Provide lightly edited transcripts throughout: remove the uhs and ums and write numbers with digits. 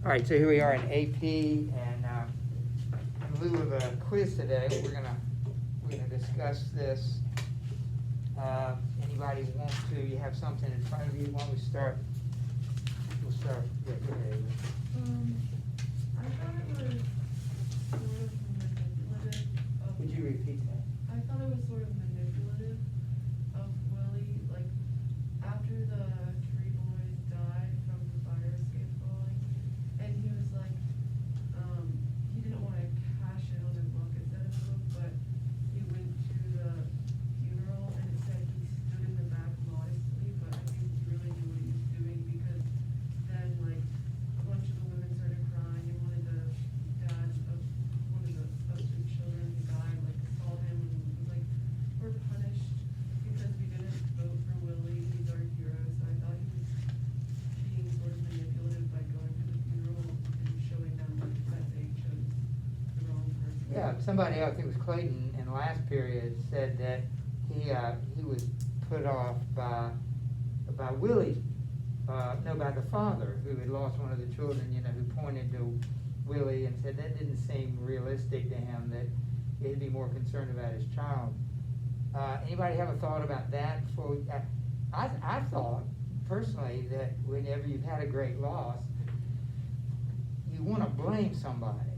All right, so here we are in AP, and in lieu of a quiz today, we're gonna discuss this. Anybody want to? You have something in front of you? Why don't we start? We'll start. Yeah, go ahead. I thought it was sort of manipulative of. Would you repeat that? I thought it was sort of manipulative of Willie, like, after the three boys died from the fire escape falling, and he was like, he didn't want to cash in on the book instead of the book, but he went to the funeral and it said he stood in the back modestly, but I think he really knew what he was doing, because then, like, a bunch of the women started crying, and one of the dads of one of the children who died, like, saw him and was like, we're punished because we didn't vote for Willie, he's our hero. So I thought he was being sort of manipulative by going to the funeral and showing them that they chose the wrong person. Yeah, somebody else, I think it was Clayton, in the last period, said that he was put off by Willie, by the father, who had lost one of the children, who pointed to Willie and said that didn't seem realistic to him, that he'd be more concerned about his child. Anybody have a thought about that before we, I thought, personally, that whenever you've had a great loss, you want to blame somebody.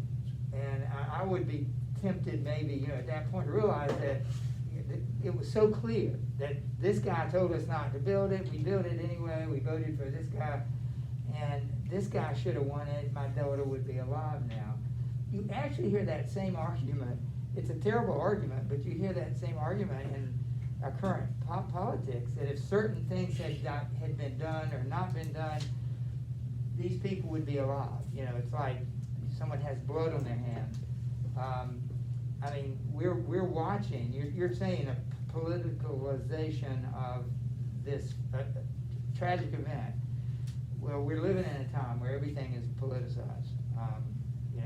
And I would be tempted maybe, at that point to realize that it was so clear that this guy told us not to build it, we built it anyway, we voted for this guy, and this guy should have won it, my daughter would be alive now. You actually hear that same argument. It's a terrible argument, but you hear that same argument in our current politics, that if certain things had been done or not been done, these people would be alive. It's like someone has blood on their hands. I mean, we're watching. You're saying a politicalization of this tragic event. Well, we're living in a time where everything is politicized.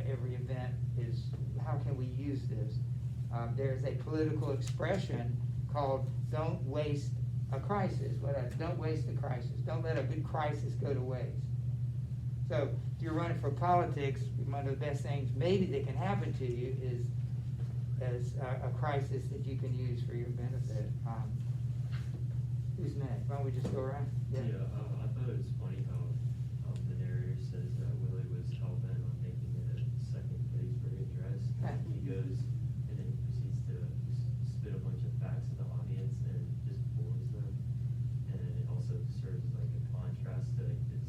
Every event is, how can we use this? There's a political expression called "Don't waste a crisis." Don't waste a crisis. Don't let a good crisis go to waste. So if you're running for politics, one of the best things maybe that can happen to you is a crisis that you can use for your benefit. Who's next? Why don't we just go around? Yeah, I thought it was funny how the narrator says that Willie was hell-bent on making it a second Gettysburg address. He goes and then he proceeds to spit a bunch of facts to the audience and just bores them. And it also serves like a contrast to like his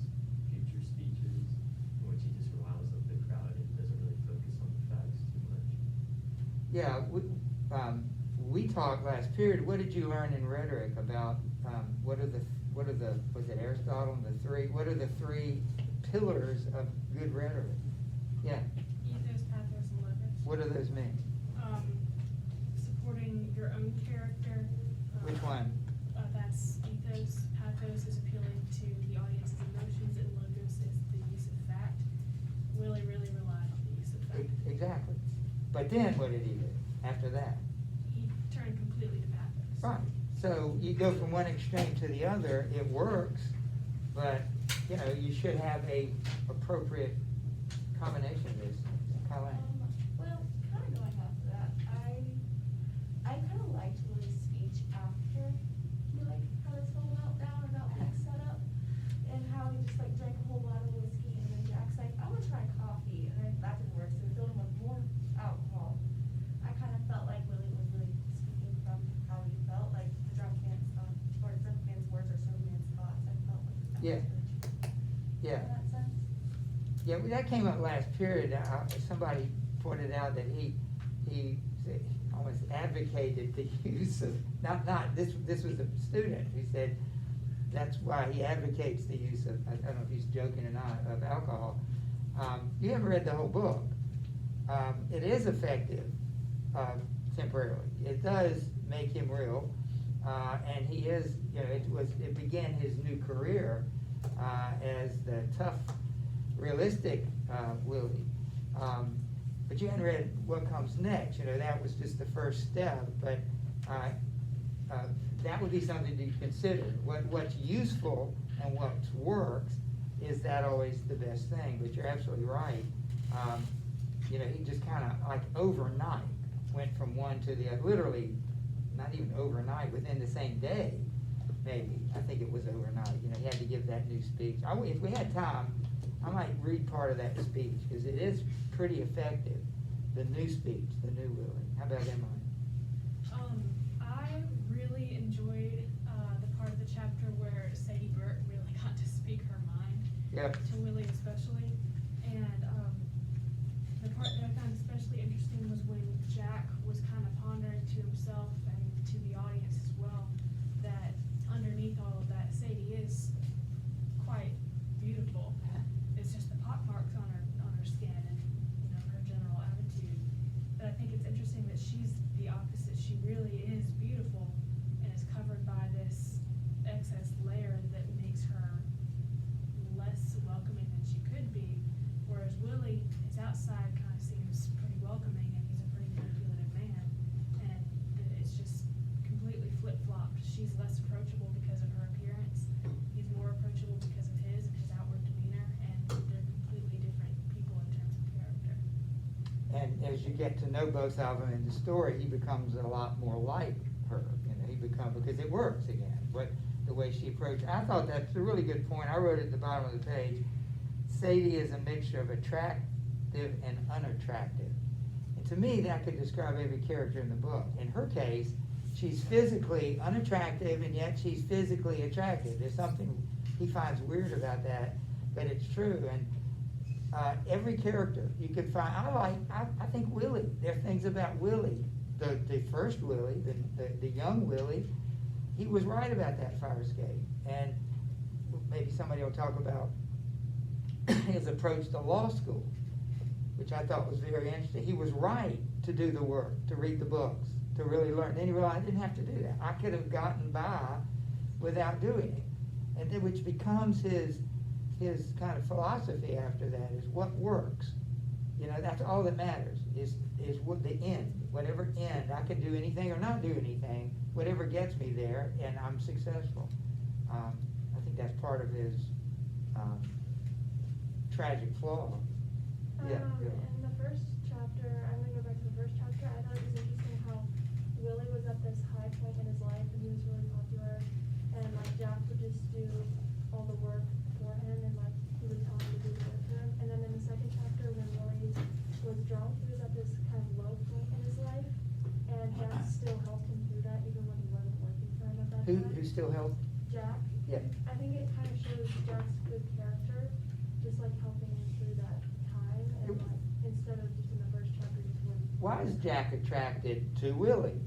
future speeches, in which he just riles up the crowd and doesn't really focus on the facts too much. Yeah, we talked last period. What did you learn in rhetoric about what are the was it Aristotle and the three? What are the three pillars of good rhetoric? Yeah. Ethos, pathos, and logos. What do those mean? Supporting your own character. Which one? That's ethos. Pathos is appealing to the audience's emotions, and logos is the use of fact. Willie really relied on the use of fact. Exactly. But then what did he do after that? He turned completely to pathos. Right. So you go from one extreme to the other, it works, but you should have a appropriate combination of this. Colleen. Well, kind of going off of that, I kind of liked Willie's speech after he had his whole meltdown about being set up, and how he just drank a whole bottle of whiskey, and then Jack's like, I want to try coffee, and then that didn't work, so we filled him with more alcohol. I kind of felt like Willie was really speaking from how he felt, like the drunk man's thoughts, or drunk man's words are sober man's thoughts. I felt like that Yeah. was good. Yeah. In that sense. Yeah, well, that came up last period. Somebody pointed out that he almost advocated the use of, this was a student who said that's why he advocates the use of, I don't know if he's joking or not, of alcohol. You haven't read the whole book. It is effective temporarily. It does make him real, and he is, it began his new career as the tough, realistic Willie. But you hadn't read what comes next. That was just the first step. But that would be something to consider. What's useful and what works is that always the best thing? But you're absolutely right. You know, he just kind of like overnight went from one to the other, literally, not even overnight, within the same day, maybe. I think it was overnight. You know, he had to give that new speech. If we had time, I might read part of that speech, because it is pretty effective, the new speech, the new Willie. How about Emily? I really enjoyed the part of the chapter where Sadie Burke really got to speak her mind. Yep. To Willie especially. And the part that I found especially interesting was when Jack was kind of pondering to himself and to the audience as well, that underneath all of that, Sadie is quite beautiful. It's just the pockmarks on her skin and, you know, her general attitude. But I think it's interesting that she's the opposite. She really is beautiful and is covered by this excess layer that makes her less welcoming than she could be. Whereas Willie, his outside kind of seems pretty welcoming and he's a pretty manipulative man. And it's just completely flip-flopped. She's less approachable because of her appearance. He's more approachable because of his and his outward demeanor. And they're completely different people in terms of character. And as you get to know both of them in the story, he becomes a lot more like her. You know, because it works again. But the way she approached, I thought that's a really good point. I wrote it at the bottom of the page. Sadie is a mixture of attractive and unattractive. And to me, that could describe every character in the book. In her case, she's physically unattractive, and yet she's physically attractive. There's something he finds weird about that, but it's true. And every character you could find, I think Willie. There are things about Willie, the first Willie, the young Willie. He was right about that fire escape, and maybe somebody will talk about his approach to law school, which I thought was very interesting. He was right to do the work, to read the books, to really learn. Then he realized I didn't have to do that. I could have gotten by without doing it, and then which becomes his kind of philosophy after that is what works. You know, that's all that matters is what the end, whatever end. I can do anything or not do anything, whatever gets me there, and I'm successful. I think that's part of his tragic flaw. Yeah. In the first chapter, I'm gonna go back to the first chapter. I thought it was interesting how Willie was at this high point in his life and he was really popular, and like Jack would just do all the work for him, and like he would tell him to do the work for him. And then in the second chapter, when Willie was drunk, he was at this kind of low point in his life, and Jack still helped him through that even when he wasn't working for him at that time. Who still helped? Jack. Yeah. I think it kind of shows Jack's good character, just like helping him through that time, and like instead of just in the first chapter, just when. Why is Jack attracted to Willie?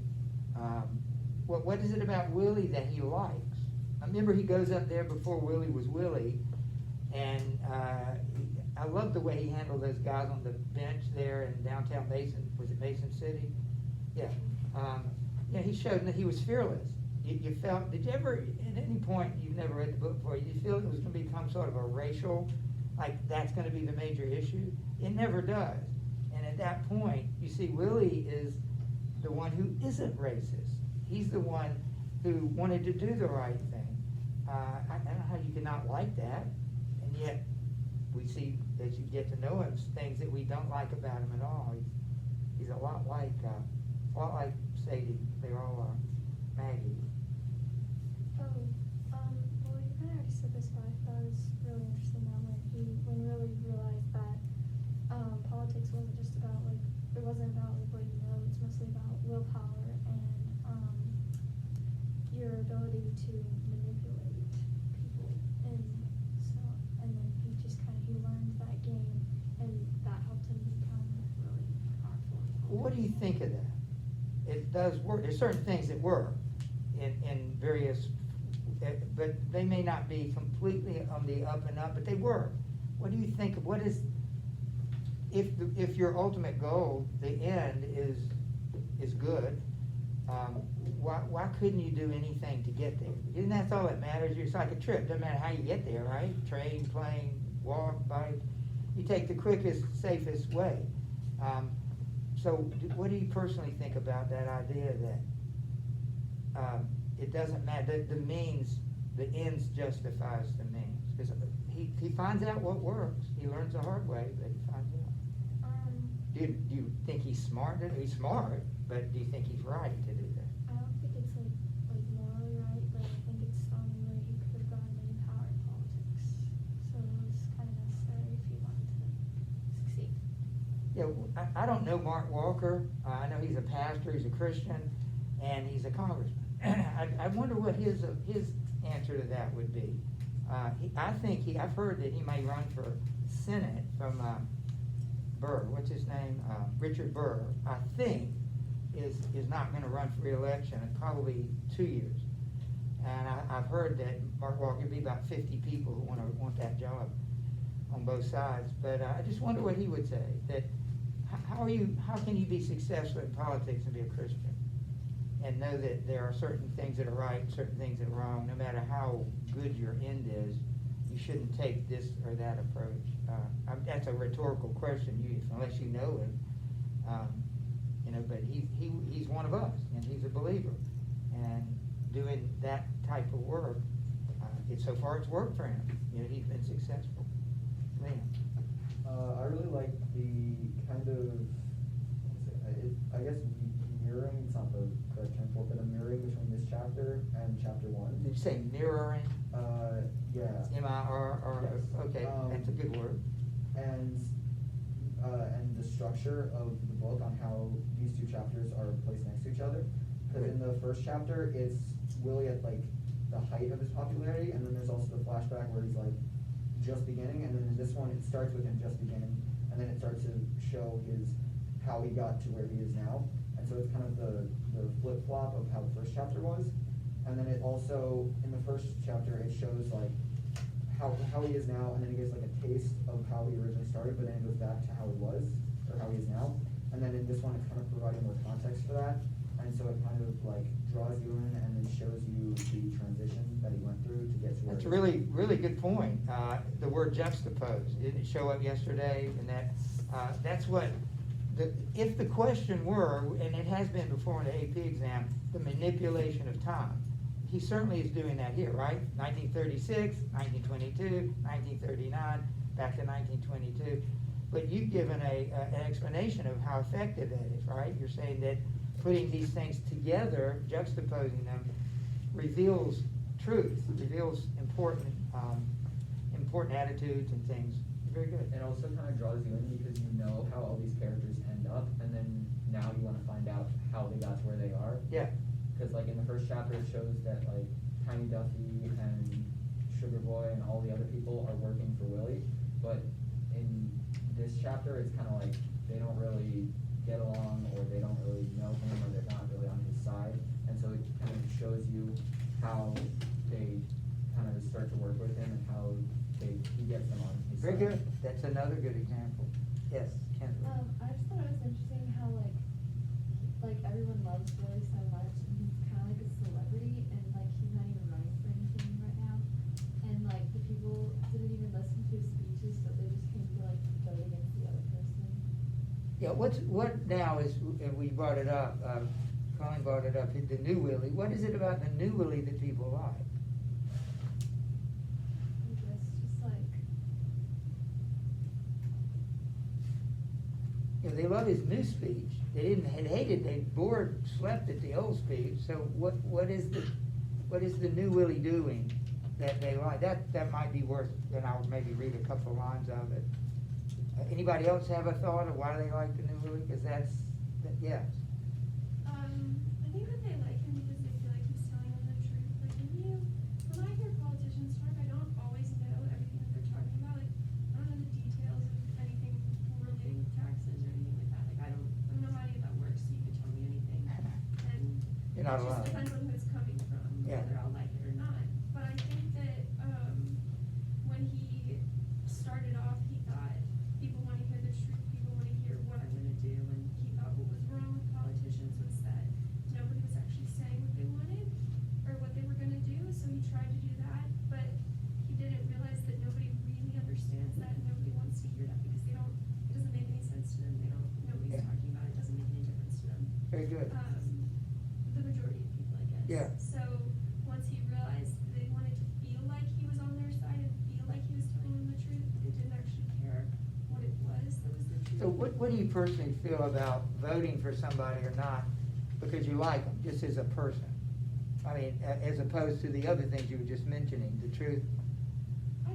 What is it about Willie that he likes? I remember he goes up there before Willie was Willie, and I love the way he handled those guys on the bench there in downtown Mason. Was it Mason City? Yeah. Yeah, he showed that he was fearless. You felt, did you ever, at any point, you've never read the book before, did you feel it was going to become sort of a racial, like that's going to be the major issue? It never does. And at that point, you see Willie is the one who isn't racist. He's the one who wanted to do the right thing. I don't know how you can not like that, and yet we see, as you get to know him, things that we don't like about him at all. He's a lot like Sadie. They're all Maggie. Well, you kind of already said this, but I thought it was really interesting that when Willie realized that politics wasn't just about it wasn't about what you know, it's mostly about willpower and your ability to manipulate people, and then he learned that game, and that helped him become really powerful. What do you think of that? It does work. There's certain things that work in various, but they may not be completely on the up and up, but they work. What do you think of, what is, if your ultimate goal, the end is good, why couldn't you do anything to get there? Isn't that all that matters? It's like a trip, doesn't matter how you get there, right? Train, plane, walk, bike, you take the quickest, safest way. So what do you personally think about that idea that it doesn't matter, the means the ends justifies the means. Because he finds out what works. He learns the hard way, but he finds out. Do you think he's smart? He's smart, but do you think he's right to do that? I don't think it's like morally right, but I think it's the only way he could have gotten any power in politics. So it was kind of necessary if he wanted to succeed. Yeah, I don't know Mark Walker. I know he's a pastor, he's a Christian, and he's a congressman. I wonder what his answer to that would be. I've heard that he may run for Senate from Burr. What's his name? Richard Burr. I think is not going to run for re-election in probably 2 years. And I've heard that Mark Walker would be about 50 people who want that job on both sides. But I just wonder what he would say. That how can you be successful in politics and be a Christian and know that there are certain things that are right, certain things that are wrong, no matter how good your end is, you shouldn't take this or that approach. That's a rhetorical question, unless you know him. But he's one of us, and he's a believer, and doing that type of work, so far it's worked for him. He's been successful. Liam. I really like the kind of, I guess mirroring, it's not the correct term for it, but a mirroring between this chapter and chapter 1. Did you say mirroring? Yeah. M-I-R-R, Yes. okay, that's a good word. And the structure of the book on how these two chapters are placed next to each other. Because in the first chapter, it's Willie at like the height of his popularity, and then there's also the flashback where he's like just beginning, and then in this one it starts with him just beginning, and then it starts to show how he got to where he is now. And so it's kind of the flip-flop of how the first chapter was. And then it also, in the first chapter, it shows like how he is now, and then he gives like a taste of how he originally started, but then it goes back to how he was, or how he is now. And then in this one, it's kind of providing more context for that. And so it kind of like draws you in and then shows you the transition that he went through to get to where That's a he is. really, really good point. The word juxtapose, didn't it show up yesterday? And that's what, if the question were, and it has been before in the AP exam, the manipulation of time. He certainly is doing that here, right? 1936, 1922, 1939, back to 1922. But you've given an explanation of how effective that is, right? You're saying that putting these things together, juxtaposing them, reveals truth, reveals important attitudes and things. Very good. It also kind of draws you in because you know how all these characters end up, and then now you want to find out how they got to where they are. Yeah. Because like in the first chapter, it shows that like Tiny Duffy and Sugar Boy and all the other people are working for Willie, but in this chapter, it's kind of like they don't really get along, or they don't really know him, or they're not really on his side, and so it kind of shows you how they kind of start to work with him and how he gets them on his Very side. good. That's another good example. Yes, Kendra. I just thought it was interesting how like everyone loves Willie so much, and he's kind of like a celebrity, and like he's not even running for anything right now, and like the people didn't even listen to his speeches, but they just came to like vote against the other person. Yeah, what now is, and we brought it up, Colin brought it up, the new Willie. What is it about the new Willie that people like? I guess just like They love his new speech. They hated, they slept at the old speech. So what is the new Willie doing that they like? That might be worth, then I'll maybe read a couple of lines of it. Anybody else have a thought of why they like the new Willie? Because yes. I think that they like him because they feel like he's telling them the truth. Like when I hear politicians talk, I don't always know everything that they're talking about. Like I don't know the details of anything relating to taxes or anything like that. Like I don't know how any of that works, so you can tell me anything. And You're not it allowed. just depends on who it's coming from, Yeah. whether I'll like it or not. But I think that when he started off, he thought people want to hear the truth, people want to hear what I'm going to do, and he thought what was wrong with politicians was that nobody was actually saying what they wanted or what they were going to do, so he tried to do that, but he didn't realize that nobody really understands that, and nobody wants to hear that because it doesn't make any sense to them, nobody's Yeah. talking about it, it doesn't make any difference to them. Very good. The majority of people, I guess. Yeah. So once he realized they wanted to So what do you personally feel about voting for somebody or not because you like them, just as a person? I mean, as opposed to the other things you were just mentioning, the truth. I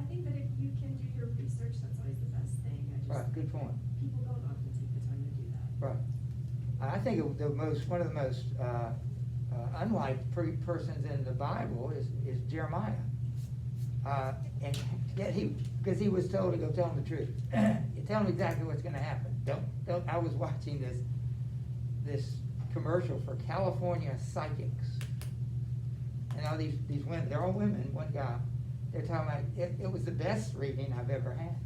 think that if you can do your research, that's always the best thing. I just Right, good point. People don't often take the time to do that. Right. I think one of the most unlike persons in the Bible is Jeremiah. And yet because he was told to go tell him the truth. You tell him exactly what's going to happen. Don't. I was watching this commercial for California psychics, and all these women. They're all women. One guy. They're talking about it was the best reading I've ever had.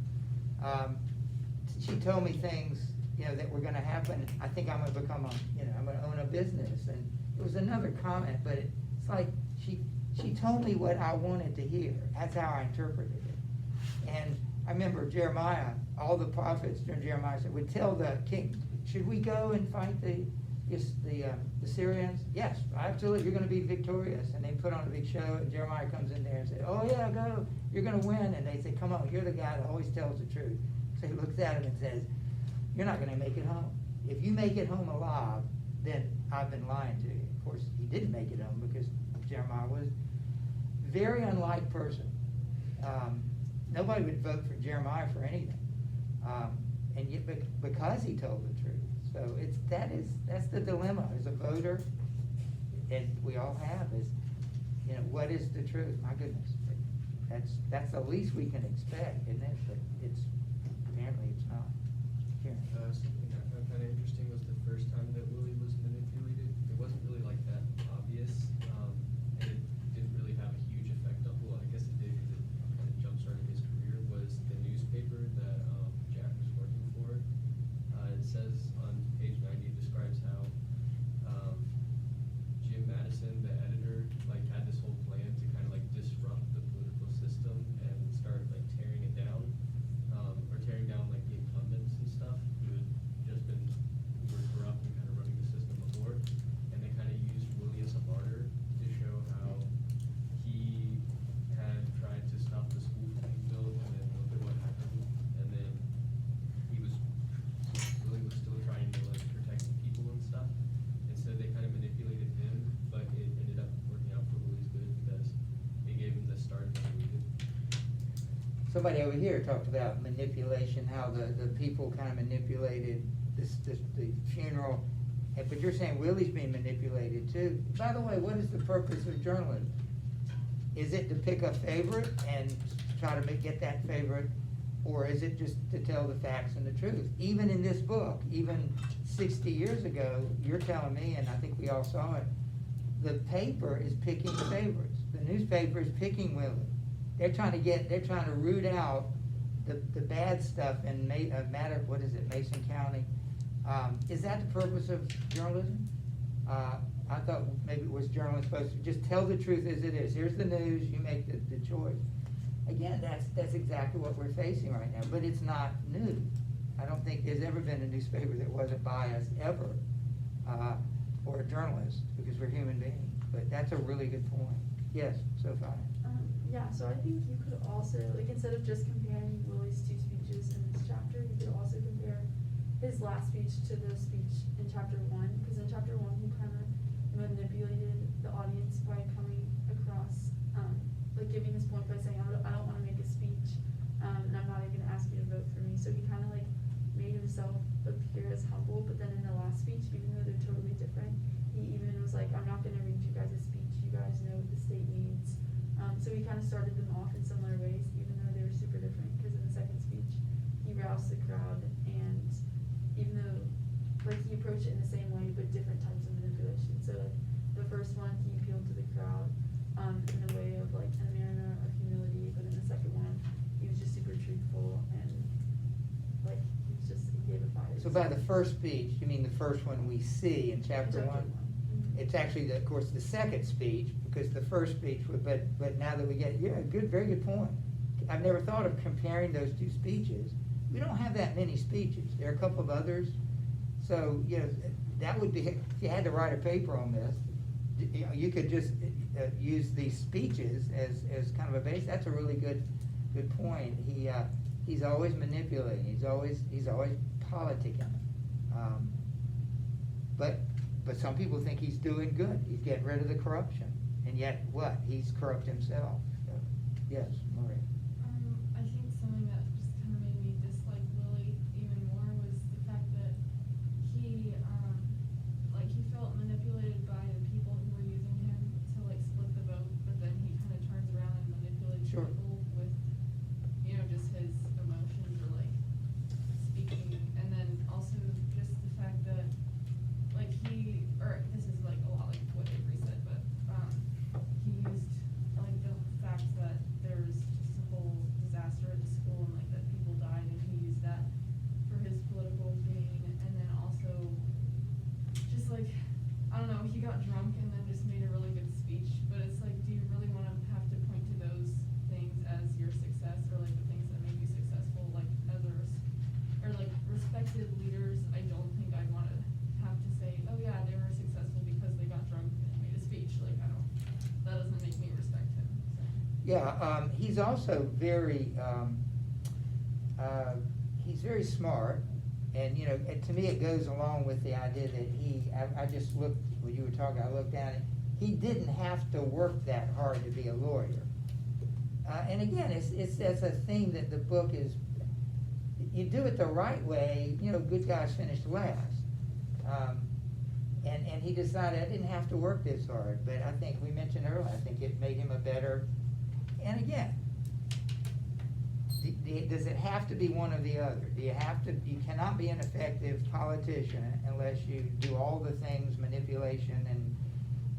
She told me things, that were going to happen. I think I'm going to become I'm going to own a business. And it was another comment, but it's like she told me what I wanted to hear. That's how I interpreted it. And I remember Jeremiah, all the prophets during Jeremiah said, would tell the king, should we go and fight the Syrians? Yes, absolutely, you're going to be victorious. And they put on a big show, and Jeremiah comes in there and said, oh yeah, go, you're going to win. And they say, come on, you're the guy that always tells the truth. So he looks at him and says, you're not going to make it home. If you make it home alive, then I've been lying to you. Of course, he didn't make it home because Jeremiah was a very unlike person. Nobody would vote for Jeremiah for anything, and yet because he told the truth. So that's the dilemma as a voter, and we all have is, what is the truth? My goodness, that's the least we can expect, isn't it? But apparently it's not. Karen. Something I found kind of interesting was the first time that Willie was manipulated. It wasn't really like that obvious, and it didn't really have a huge effect on. Well, I guess it did because it kind of jump-started his career. Was the newspaper that Jack was working for? It says on page 90, it describes how Jim Madison, the editor, had this whole plan to kind of disrupt the political system and start tearing it down, or tearing down the incumbents and stuff who were corrupt and kind of running the system before, and they kind of used Willie as a martyr to show how he had tried to stop the school from being built, and then look at what happened, and then Willie was still trying to protect the people and stuff, and so they kind of manipulated him, but it ended up working out for Willie's good because it gave him the start that he needed. Somebody over here talked about manipulation, how the people kind of manipulated the funeral. But you're saying Willie's being manipulated too. By the way, what is the purpose of journalism? Is it to pick a favorite and try to get that favorite? Or is it just to tell the facts and the truth? Even in this book, even 60 years ago, you're telling me, and I think we all saw it, the paper is picking favorites. The newspaper is picking Willie. They're trying to root out the bad stuff in Mason County. Is that the purpose of journalism? I thought maybe it was journalism supposed to just tell the truth as it is. Here's the news, you make the choice. Again, that's exactly what we're facing right now, but it's not new. I don't think there's ever been a newspaper that wasn't biased ever, or a journalist, because we're human beings. But that's a really good point. Yes, Sophia. Yeah, so I think you could also, instead of just comparing Willie's two speeches in this chapter, you could also compare his last speech to the speech in chapter 1, because in chapter 1 he kind of manipulated the audience by coming across, giving his point by saying, I don't want to make a speech, and I'm not even going to ask you to vote for me. So he kind of made himself appear as humble, but then in the last speech, even though they're totally different, he even was like, I'm not going to read you guys a speech, you guys know what the state needs. So he kind of started them off in similar ways, even though they were super different, because in the second speech, he roused the crowd, and even though, he approached it in the same way, but different types of manipulation. So, the first one, he appealed to the crowd, in a way of, in a manner of humility, but in the second one, he was just super truthful, and, he gave a fire. So by the first speech, you mean the first one we see in chapter 1? Mm-hmm. It's actually, of course, the second speech, because the first speech, but now that we get, very good point. I've never thought of comparing those two speeches. We don't have that many speeches. There are a couple of others. So, that would be, if you had to write a paper on this, you could just use these speeches as kind of a base. That's a really good point. he's always manipulating, he's always politicking. But some people think he's doing good, he's getting rid of the corruption, and yet what? He's corrupt himself. So, yes, Maria. I think something that just kind of made me dislike Willie even more was the fact that he, he felt manipulated by the people who were using him to like split the vote, but then he kind of turns around and manipulates Sure. people with, just his emotions or like speaking, and then also just the fact that this is like a lot like what Avery said, but he used like the fact that there was just a whole disaster at the school and like that people died, and he used that for his political gain, and then also just like, I don't know, he got drunk and then just made a really good speech, but it's like, do you really want to have to point to those things as your success, or like the things that made you successful, like as or like respected leaders? I don't think I'd want to have to say, oh yeah, they were successful because they got drunk and made a speech. Like, that doesn't make me respect him. So. Yeah, he's also very, he's very smart, and to me it goes along with the idea that I just looked, when you were talking, I looked down, he didn't have to work that hard to be a lawyer. And again, it's a thing that the book is, you do it the right way, good guys finish last. And he decided I didn't have to work this hard, but I think we mentioned earlier, I think it made him a better, and again, does it have to be one or the other? You cannot be an effective politician unless you do all the things, manipulation and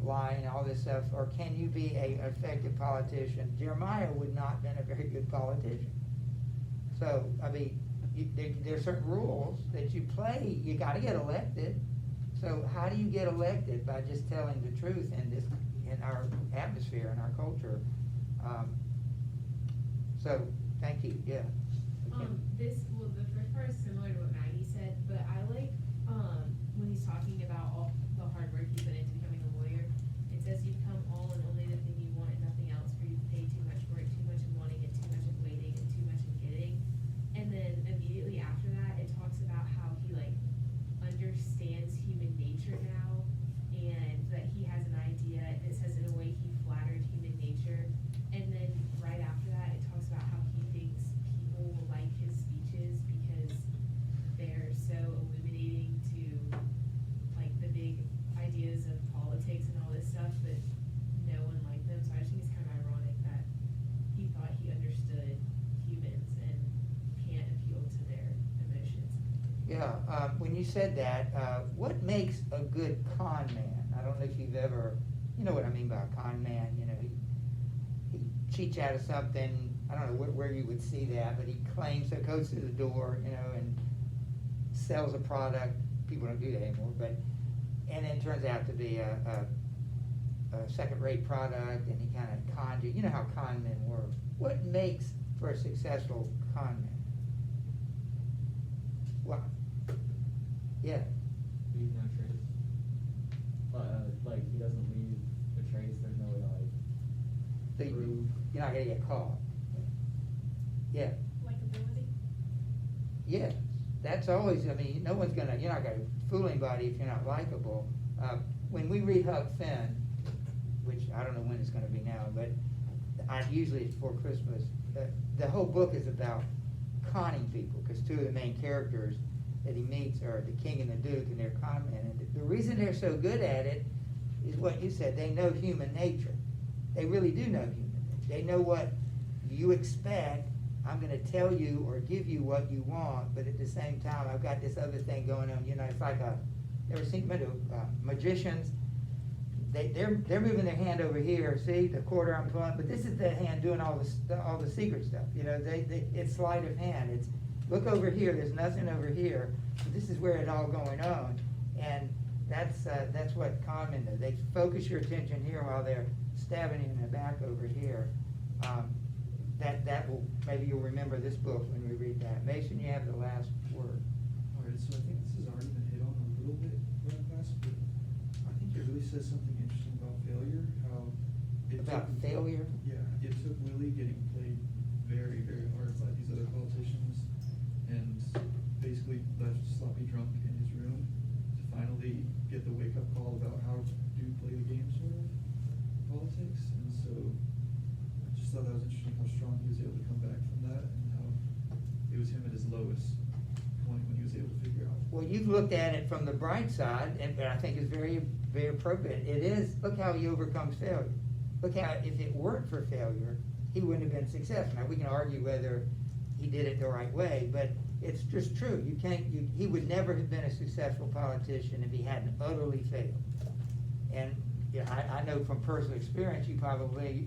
lying, all this stuff, or can you be an effective politician? Jeremiah would not have been a very good politician. So, I mean, there are certain rules that you play, you gotta get elected. So how do you get elected? By just telling the truth in our atmosphere, in our culture. So, thank you, yeah. The first part is similar to what Maggie said, but I like, when he's talking about all the hard work he put into becoming a lawyer. It says you become all and only the thing you want and nothing else, for you pay too much for it, too much in wanting it, too much in waiting, and too much in getting. And then immediately after that, it talks about how he understands human nature now, and that he has an idea, and it says in a way he flattered human nature. And then right after that, it talks about how he thinks people will like his speeches because they're so illuminating to the big ideas of politics and all this stuff, but no one liked them. So I just think it's kind of ironic that he thought he understood humans and can't appeal to their emotions. Yeah, when you said that, what makes a good con man? I don't know if you've ever, you know what I mean by a con man, he cheats out of something, I don't know where you would see that, but he claims, so goes to the door, and sells a product. People don't do that anymore, and then turns out to be a second-rate product, and he kind of cons you. You know how con men work. What makes for a successful con man? What? Yeah. Leave no trace. He doesn't leave a trace. There's no way to So prove. you're not gonna get caught. Yeah. Likability. Yeah. That's always, you're not gonna fool anybody if you're not likable. When we read Huck Finn, which I don't know when it's gonna be now, but usually it's before Christmas, the whole book is about conning people, because two of the main characters that he meets are the king and the duke, and they're con men. And the reason they're so good at it is what you said, they know human nature. They really do know human nature. They know what you expect. I'm gonna tell you or give you what you want, but at the same time, I've got this other thing going on. It's like ever seen magicians? They're moving their hand over here. See the quarter I'm pulling, but this is the hand doing all the secret stuff. It's sleight of hand. It's look over here. There's nothing over here. So this is where it's all going on, and that's what con men do. They focus your attention here while they're stabbing you in the back over here. That will, maybe you'll remember this book when we read that. Mason, you have the last word. All right, so I think this has already been hit on a little bit in the class, but I think it really says something interesting about failure, how it About failure? Yeah, it took Willie getting played very, very hard by these other politicians get the wake-up call about how to play the game sort of politics, and so I just thought that was interesting how strong he was able to come back from that, and how it was him at his lowest point when he was able to figure out. Well, you've looked at it from the bright side, and I think it's very, very appropriate. It is, look how he overcomes failure. Look how, if it weren't for failure, he wouldn't have been successful. Now, we can argue whether he did it the right way, but it's just true. You can't, he would never have been a successful politician if he hadn't utterly failed. And, you know, I know from personal experience, you probably,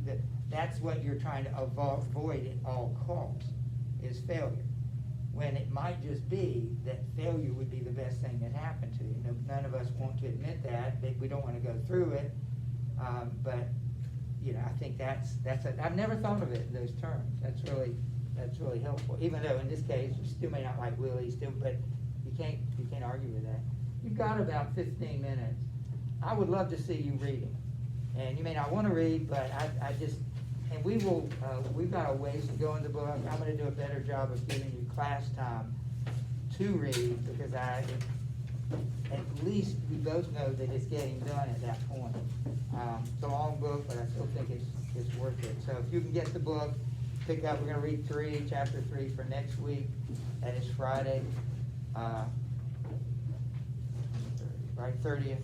that's what you're trying to avoid at all costs, is failure. When it might just be that failure would be the best thing that happened to you. You know, none of us want to admit that we don't want to go through it, but, you know, I think I've never thought of it in those terms. That's really helpful, even though in this case, you still may not like Willie, but you can't argue with that. You've got about 15 minutes. I would love to see you reading, and you may not want to read, but I just, and we will, we've got a ways to go in the book. I'm gonna do a better job of giving you class time to read, because at least we both know that it's getting done at that point. It's a long book, but I still think it's worth it. So if you can get the book, pick up, we're gonna read chapter 3 for next week. That is Friday, right, 30th.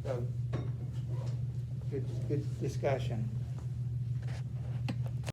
So, good discussion.